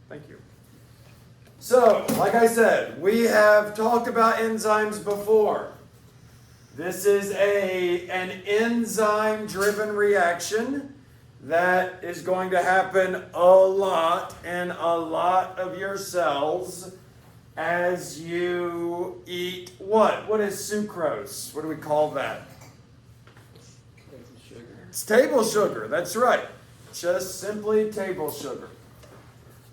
Thank you. So, like I said, we have talked about enzymes before. This is an enzyme-driven reaction that is going to happen a lot in a lot of your cells as you eat what? What is sucrose? What do we call that? Table sugar. It's table sugar, that's right. Just simply table sugar.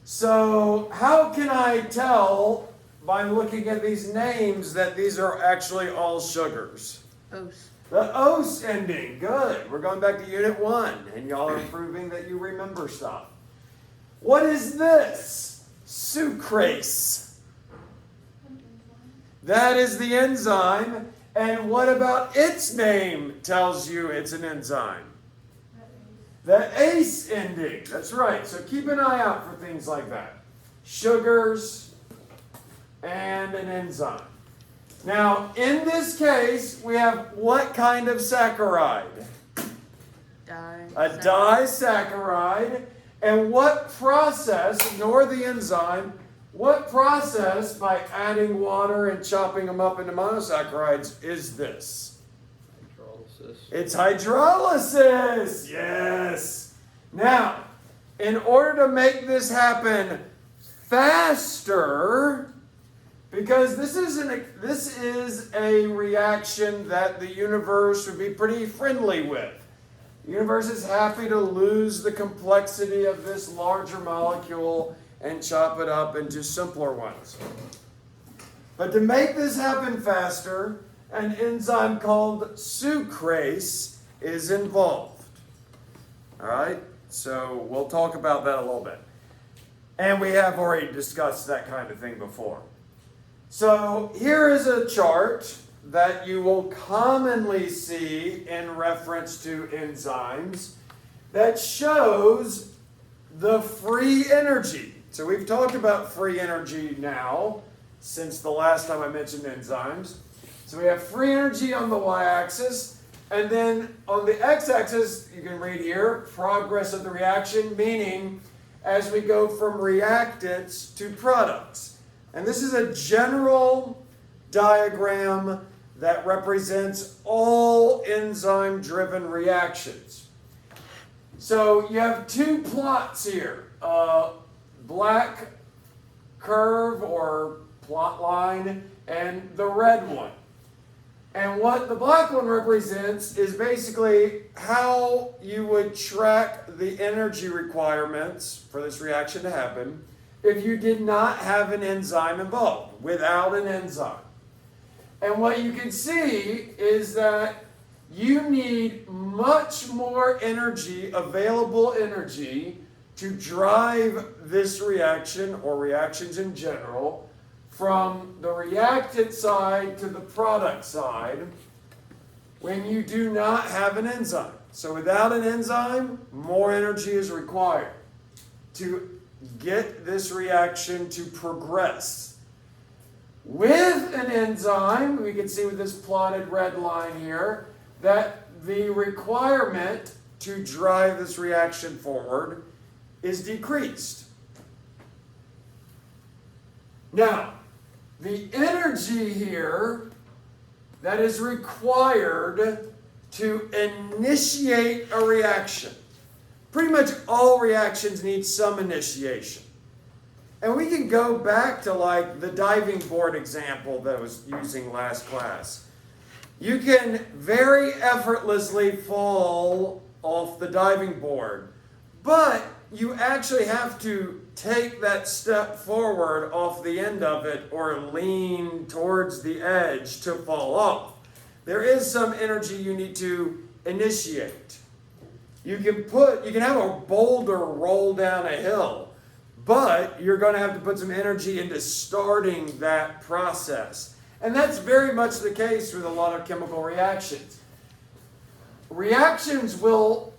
So, how can I tell by looking at these names that these are actually all sugars? Ose. The ose ending, good. We're going back to Unit 1, and y'all are proving that you remember stuff. What is this? Sucrase. That is the enzyme, and what about its name tells you it's an enzyme? The ACE ending, that's right. So keep an eye out for things like that. Sugars and an enzyme. Now, in this case, we have what kind of saccharide? A disaccharide. And what process, ignore the enzyme, what process by adding water and chopping them up into monosaccharides is this? Hydrolysis. It's hydrolysis, yes. Now, in order to make this happen faster, because this is a reaction that the universe would be pretty friendly with. The universe is happy to lose the complexity of this larger molecule and chop it up into simpler ones. But to make this happen faster, an enzyme called sucrase is involved. All right? So we'll talk about that a little bit. And we have already discussed that kind of thing before. So here is a chart that you will commonly see in reference to enzymes that shows the free energy. So we've talked about free energy now since the last time I mentioned enzymes. So we have free energy on the y-axis, and then on the x-axis, you can read here, progress of the reaction, meaning as we go from reactants to products. And this is a general diagram that represents all enzyme-driven reactions. So you have two plots here, black curve or plot line and the red one. And what the black one represents is basically how you would track the energy requirements for this reaction to happen if you did not have an enzyme involved, without an enzyme. And what you can see is that you need much more energy, available energy, to drive this reaction, or reactions in general, from the reactant side to the product side when you do not have an enzyme. So without an enzyme, more energy is required to get this reaction to progress. With an enzyme, we can see with this plotted red line here, that the requirement to drive this reaction forward is decreased. Now, the energy here that is required to initiate a reaction. Pretty much all reactions need some initiation. And we can go back to like the diving board example that I was using last class. You can very effortlessly fall off the diving board, but you actually have to take that step forward off the end of it or lean towards the edge to fall off. There is some energy you need to initiate. You can have a boulder roll down a hill, but you're going to have to put some energy into starting that process. And that's very much the case with a lot of chemical reactions. Reactions will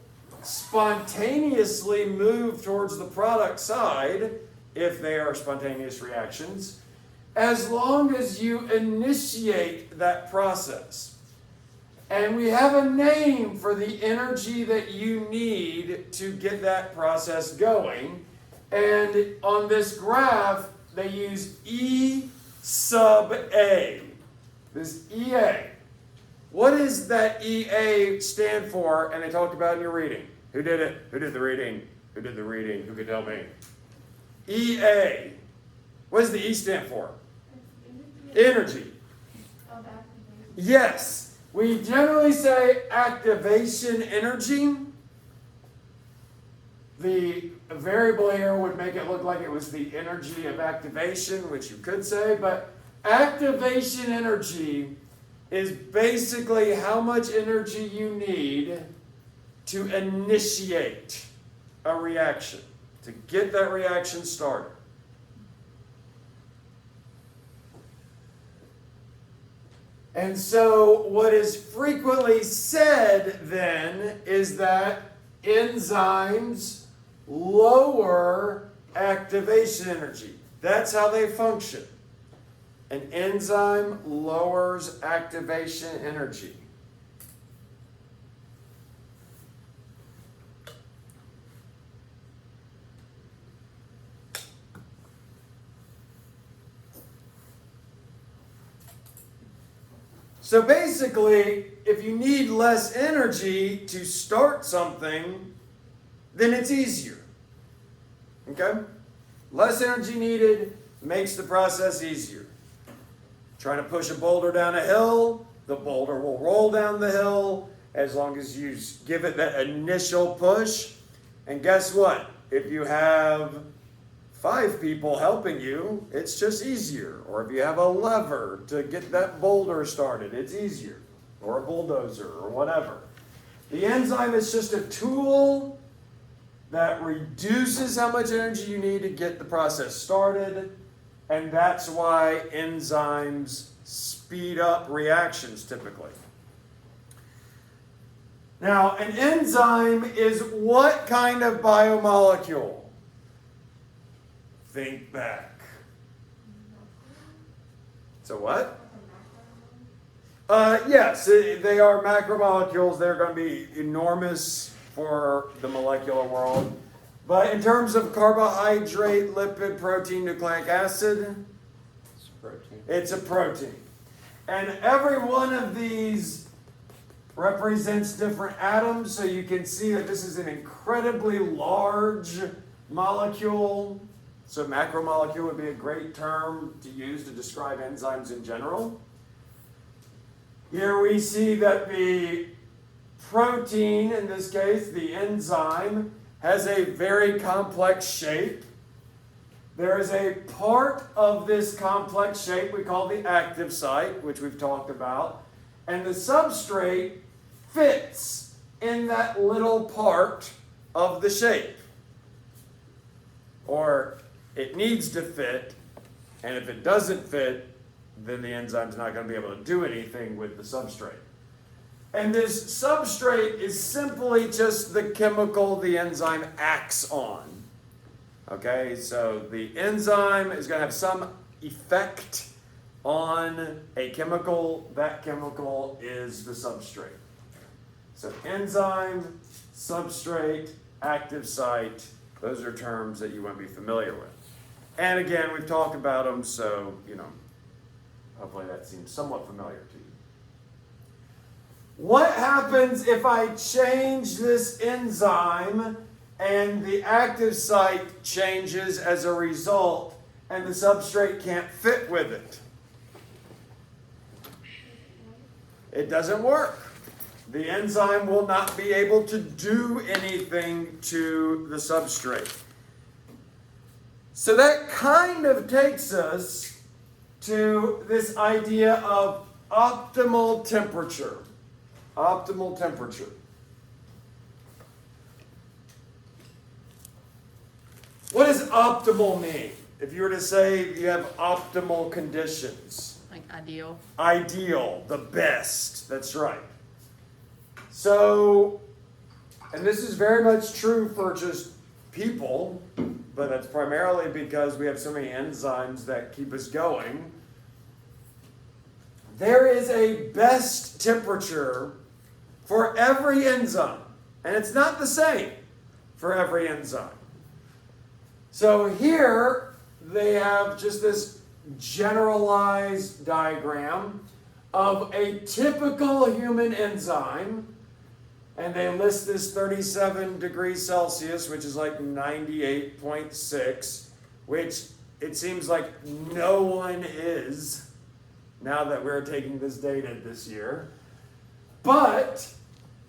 spontaneously move towards the product side, if they are spontaneous reactions, as long as you initiate that process. And we have a name for the energy that you need to get that process going, And on this graph, they use E sub A. This EA. What does that EA stand for? And they talked about in your reading. Who did it? Who did the reading? Who did the reading? Who could tell me? EA. What does the E stand for? Energy. Yes. We generally say activation energy. The variable here would make it look like it was the energy of activation, which you could say, but activation energy is basically how much energy you need to initiate a reaction, to get that reaction started. And so what is frequently said then is that enzymes lower activation energy. That's how they function. An enzyme lowers activation energy. So basically, if you need less energy to start something, then it's easier. Okay? Less energy needed makes the process easier. Trying to push a boulder down a hill, the boulder will roll down the hill as long as you give it that initial push. And guess what? If you have 5 people helping you, it's just easier. Or if you have a lever to get that boulder started, it's easier. Or a bulldozer or whatever. The enzyme is just a tool that reduces how much energy you need to get the process started. And that's why enzymes speed up reactions typically. Now, an enzyme is what kind of biomolecule? Think back. So what? Yes, they are macromolecules. They're going to be enormous for the molecular world. But in terms of carbohydrate, lipid, protein, nucleic acid, It's protein. it's a protein. And every one of these represents different atoms, so you can see that this is an incredibly large molecule. So macromolecule would be a great term to use to describe enzymes in general. Here we see that the protein, in this case, the enzyme, has a very complex shape. There is a part of this complex shape we call the active site, which we've talked about, and the substrate fits in that little part of the shape. Or it needs to fit, and if it doesn't fit, then the enzyme's not going to be able to do anything with the substrate. And this substrate is simply just the chemical the enzyme acts on. Okay, so the enzyme is going to have some effect on a chemical. That chemical is the substrate. So enzyme, substrate, active site, those are terms that you want to be familiar with. And again, we've talked about them, so, hopefully that seems somewhat familiar to you. What happens if I change this enzyme and the active site changes as a result and the substrate can't fit with it? It doesn't work. The enzyme will not be able to do anything to the substrate. So that kind of takes us to this idea of optimal temperature. Optimal temperature. What does optimal mean? If you were to say you have optimal conditions. Like ideal. Ideal, the best. That's right. So, and this is very much true for just people, but that's primarily because we have so many enzymes that keep us going. There is a best temperature for every enzyme, and it's not the same for every enzyme. So here they have just this generalized diagram of a typical human enzyme, and they list this 37 degrees Celsius, which is like 98.6, which it seems like no one is now that we're taking this data this year. But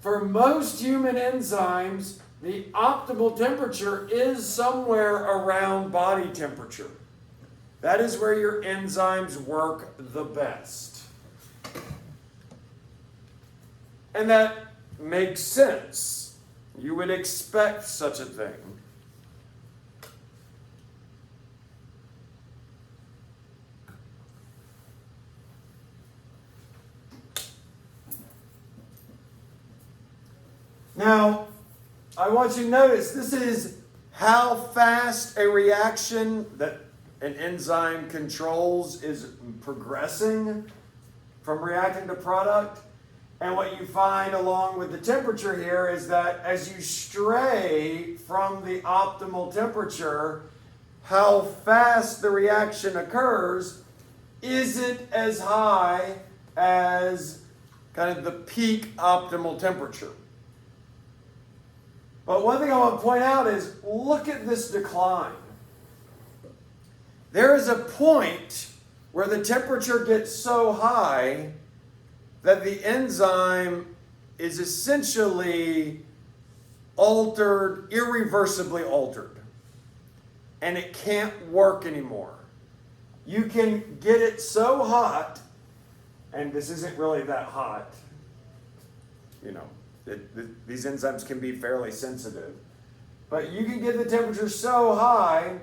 for most human enzymes, the optimal temperature is somewhere around body temperature. That is where your enzymes work the best. And that makes sense. You would expect such a thing. Now, I want you to notice this is how fast a reaction that an enzyme controls is progressing from reacting to product. And what you find along with the temperature here is that as you stray from the optimal temperature, how fast the reaction occurs isn't as high as kind of the peak optimal temperature. But one thing I want to point out is look at this decline. There is a point where the temperature gets so high that the enzyme is essentially altered, irreversibly altered, and it can't work anymore. You can get it so hot, and this isn't really that hot, you know, these enzymes can be fairly sensitive, but you can get the temperature so high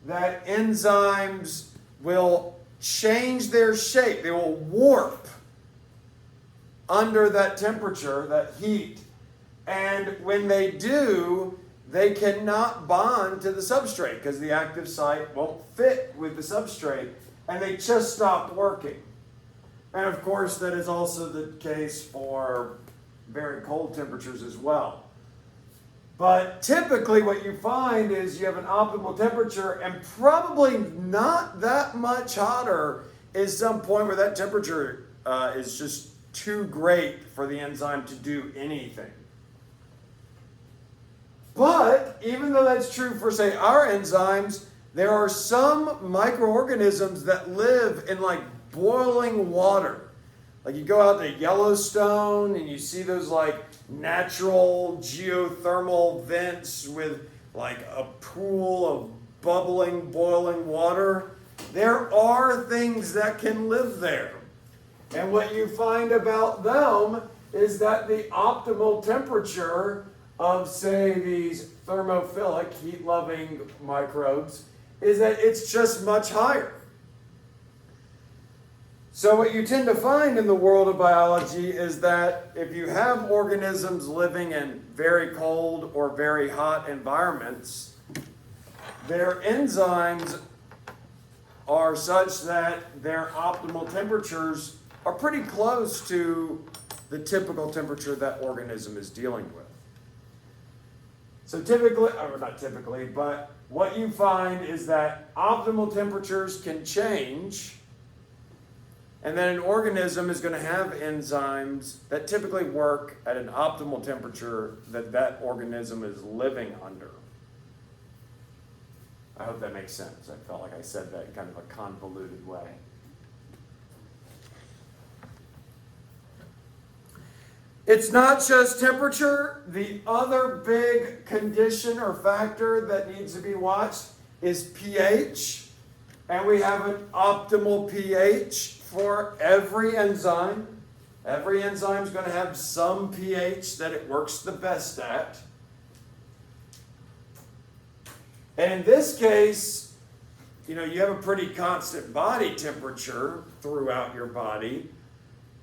that enzymes will change their shape. They will warp under that temperature, that heat, and when they do, they cannot bond to the substrate because the active site won't fit with the substrate, and they just stop working. And of course, that is also the case for very cold temperatures as well. But typically what you find is you have an optimal temperature, and probably not that much hotter is some point where that temperature is just too great for the enzyme to do anything. But even though that's true for, say, our enzymes, there are some microorganisms that live in like boiling water. Like you go out to Yellowstone and you see those like natural geothermal vents with like a pool of bubbling, boiling water. There are things that can live there. And what you find about them is that the optimal temperature of, say, these thermophilic, heat-loving microbes is that it's just much higher. So what you tend to find in the world of biology is that if you have organisms living in very cold or very hot environments, their enzymes are such that their optimal temperatures are pretty close to the typical temperature that organism is dealing with. So typically, or not typically, but what you find is that optimal temperatures can change, and then an organism is going to have enzymes that typically work at an optimal temperature that that organism is living under. I hope that makes sense. I felt like I said that in kind of a convoluted way. It's not just temperature. The other big condition or factor that needs to be watched is pH. And we have an optimal pH for every enzyme. Every enzyme is going to have some pH that it works the best at. And in this case, you have a pretty constant body temperature throughout your body.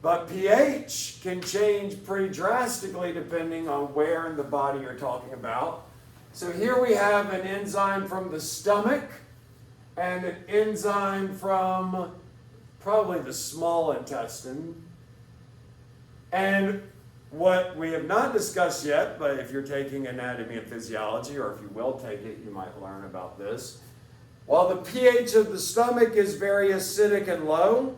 But pH can change pretty drastically depending on where in the body you're talking about. So here we have an enzyme from the stomach and an enzyme from probably the small intestine. And what we have not discussed yet, but if you're taking anatomy and physiology, or if you will take it, you might learn about this. While the pH of the stomach is very acidic and low,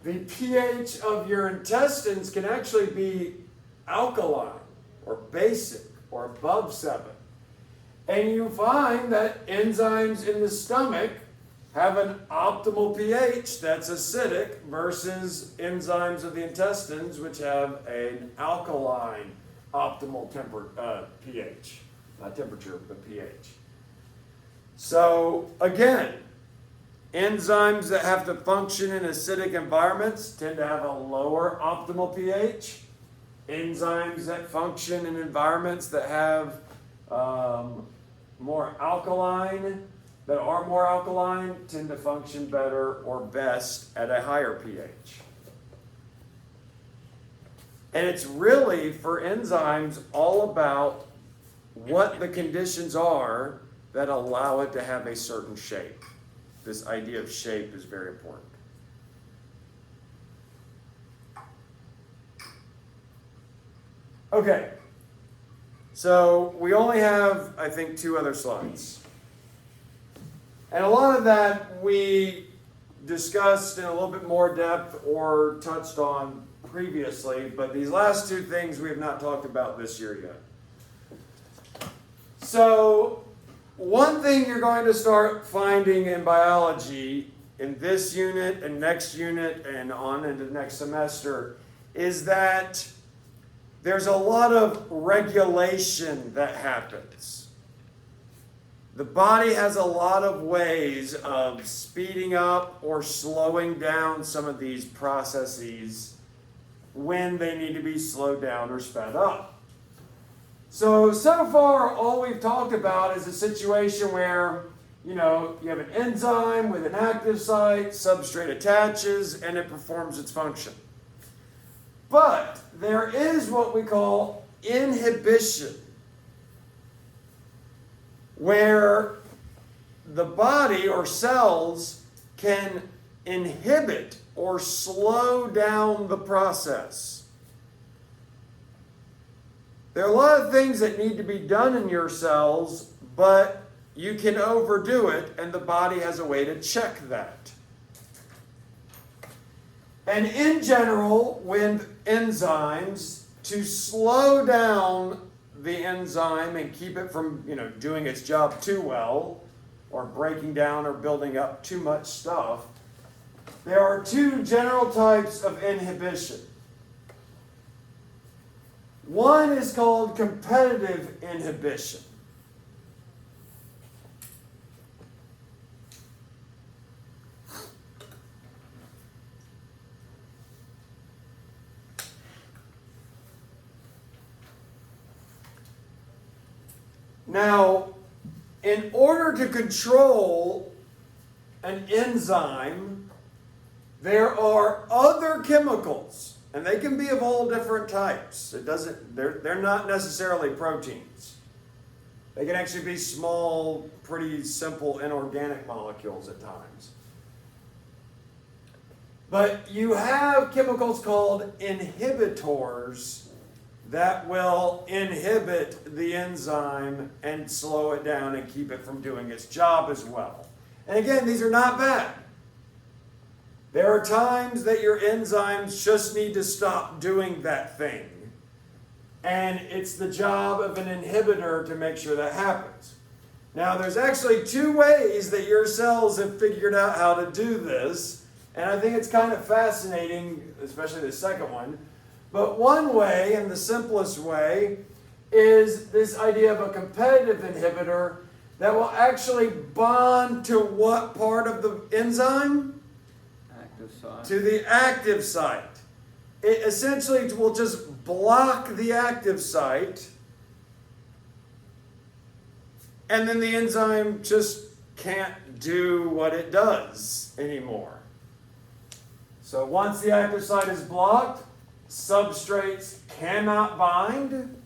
the pH of your intestines can actually be alkaline or basic or above 7. And you find that enzymes in the stomach have an optimal pH that's acidic versus enzymes of the intestines which have an alkaline optimal pH. Not temperature, but pH. So again, enzymes that have to function in acidic environments tend to have a lower optimal pH. Enzymes that function in environments that have more alkaline, that are more alkaline, tend to function better or best at a higher pH. And it's really, for enzymes, all about what the conditions are that allow it to have a certain shape. This idea of shape is very important. Okay, so we only have, I think, 2 other slides. And a lot of that we discussed in a little bit more depth or touched on previously, but these last 2 things we have not talked about this year yet. So, one thing you're going to start finding in biology in this unit and next unit and on into the next semester is that there's a lot of regulation that happens. The body has a lot of ways of speeding up or slowing down some of these processes when they need to be slowed down or sped up. So far, all we've talked about is a situation where, you have an enzyme with an active site, substrate attaches, and it performs its function. But there is what we call inhibition, where the body or cells can inhibit or slow down the process. There are a lot of things that need to be done in your cells, but you can overdo it, and the body has a way to check that. And in general, with enzymes, to slow down the enzyme and keep it from, doing its job too well, or breaking down or building up too much stuff, there are 2 general types of inhibition. One is called competitive inhibition. Now, in order to control an enzyme, there are other chemicals, and they can be of all different types. They're not necessarily proteins. They can actually be small, pretty simple inorganic molecules at times. But you have chemicals called inhibitors that will inhibit the enzyme and slow it down and keep it from doing its job as well. And again, these are not bad. There are times that your enzymes just need to stop doing that thing. And it's the job of an inhibitor to make sure that happens. Now, there's actually 2 ways that your cells have figured out how to do this. And I think it's kind of fascinating, especially the second one. But one way, and the simplest way, is this idea of a competitive inhibitor that will actually bond to what part of the enzyme? Active site. To the active site. It essentially will just block the active site, and then the enzyme just can't do what it does anymore. So once the active site is blocked, substrates cannot bind.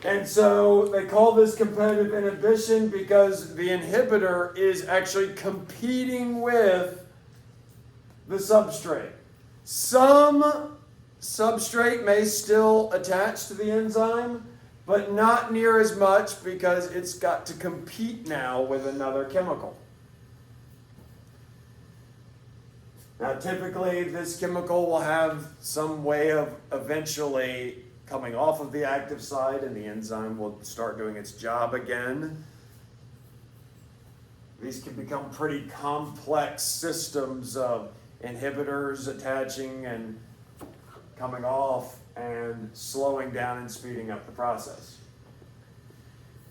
And so they call this competitive inhibition because the inhibitor is actually competing with the substrate. Some substrate may still attach to the enzyme, but not near as much because it's got to compete now with another chemical. Now, typically, this chemical will have some way of eventually coming off of the active site, and the enzyme will start doing its job again. These can become pretty complex systems of inhibitors attaching and coming off and slowing down and speeding up the process.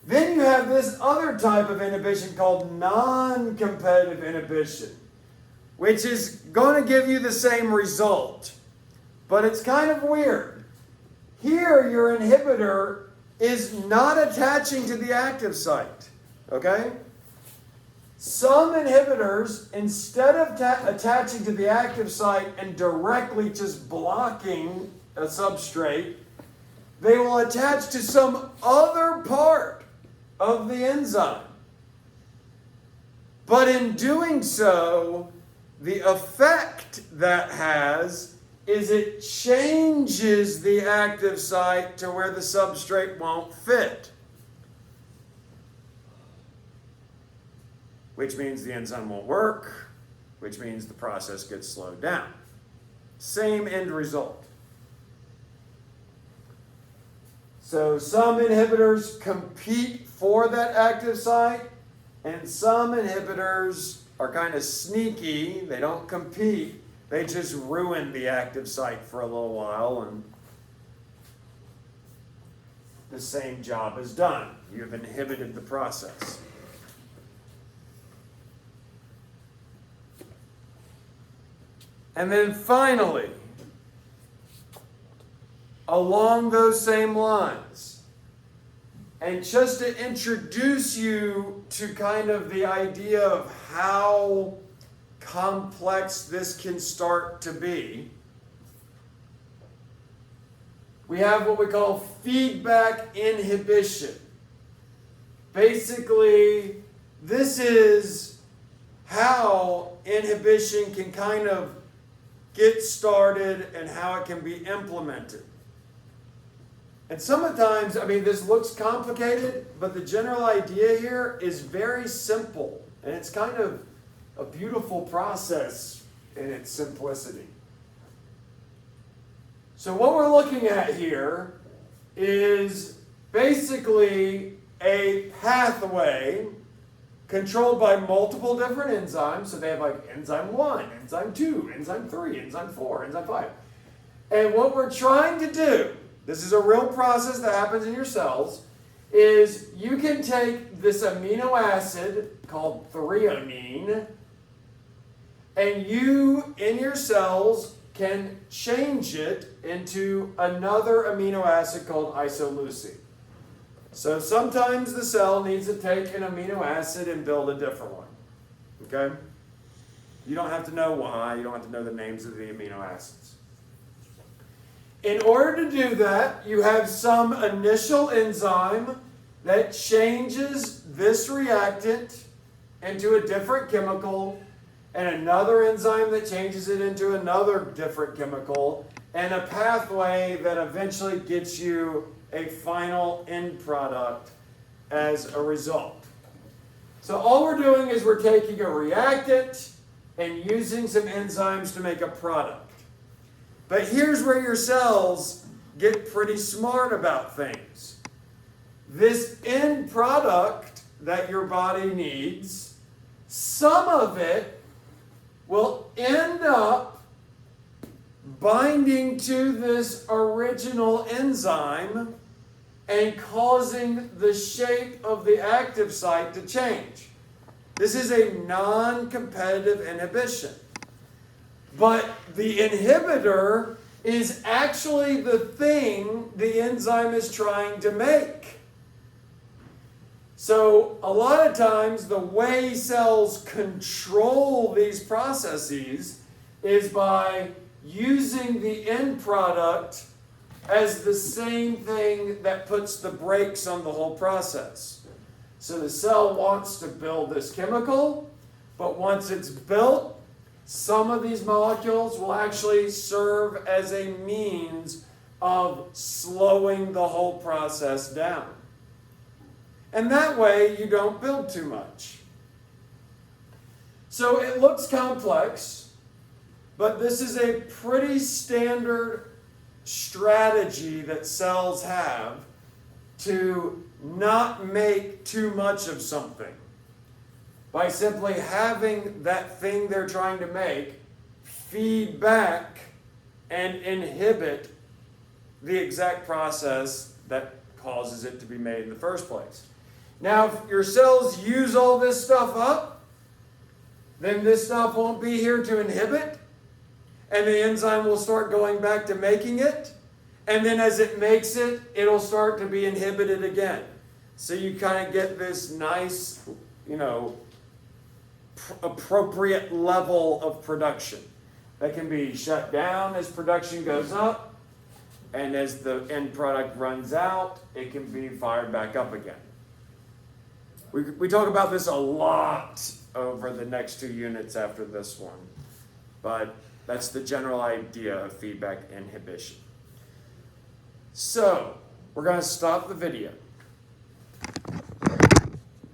Then you have this other type of inhibition called non-competitive inhibition, which is going to give you the same result, but it's kind of weird. Here, your inhibitor is not attaching to the active site, okay? Some inhibitors, instead of attaching to the active site and directly just blocking a substrate, they will attach to some other part of the enzyme. But in doing so, the effect that has is it changes the active site to where the substrate won't fit. Which means the enzyme won't work, which means the process gets slowed down. Same end result. So some inhibitors compete for that active site, and some inhibitors are kind of sneaky. They don't compete. They just ruin the active site for a little while, and the same job is done. You've inhibited the process. And then finally, along those same lines, and just to introduce you to kind of the idea of how complex this can start to be, we have what we call feedback inhibition. Basically, this is how inhibition can kind of get started and how it can be implemented. And sometimes, this looks complicated, but the general idea here is very simple, and it's kind of a beautiful process in its simplicity. So what we're looking at here is basically a pathway controlled by multiple different enzymes. So they have like enzyme 1, enzyme 2, enzyme 3, enzyme 4, enzyme 5. And what we're trying to do, this is a real process that happens in your cells, is you can take this amino acid called threonine, and you, in your cells, can change it into another amino acid called isoleucine. So sometimes the cell needs to take an amino acid and build a different one. Okay? You don't have to know why. You don't have to know the names of the amino acids. In order to do that, you have some initial enzyme that changes this reactant into a different chemical, and another enzyme that changes it into another different chemical, and a pathway that eventually gets you a final end product as a result. So all we're doing is we're taking a reactant and using some enzymes to make a product. But here's where your cells get pretty smart about things. This end product that your body needs, some of it will end up binding to this original enzyme and causing the shape of the active site to change. This is a non-competitive inhibition. But the inhibitor is actually the thing the enzyme is trying to make. So a lot of times the way cells control these processes is by using the end product as the same thing that puts the brakes on the whole process. So the cell wants to build this chemical, but once it's built, some of these molecules will actually serve as a means of slowing the whole process down. And that way you don't build too much. So it looks complex, but this is a pretty standard strategy that cells have to not make too much of something. By simply having that thing they're trying to make feed back and inhibit the exact process that causes it to be made in the first place. Now, if your cells use all this stuff up, then this stuff won't be here to inhibit, and the enzyme will start going back to making it, and then as it makes it, it'll start to be inhibited again. So you kind of get this nice, appropriate level of production that can be shut down as production goes up, and as the end product runs out, it can be fired back up again. We talk about this a lot over the next 2 units after this one, but that's the general idea of feedback inhibition. So, we're going to stop the video.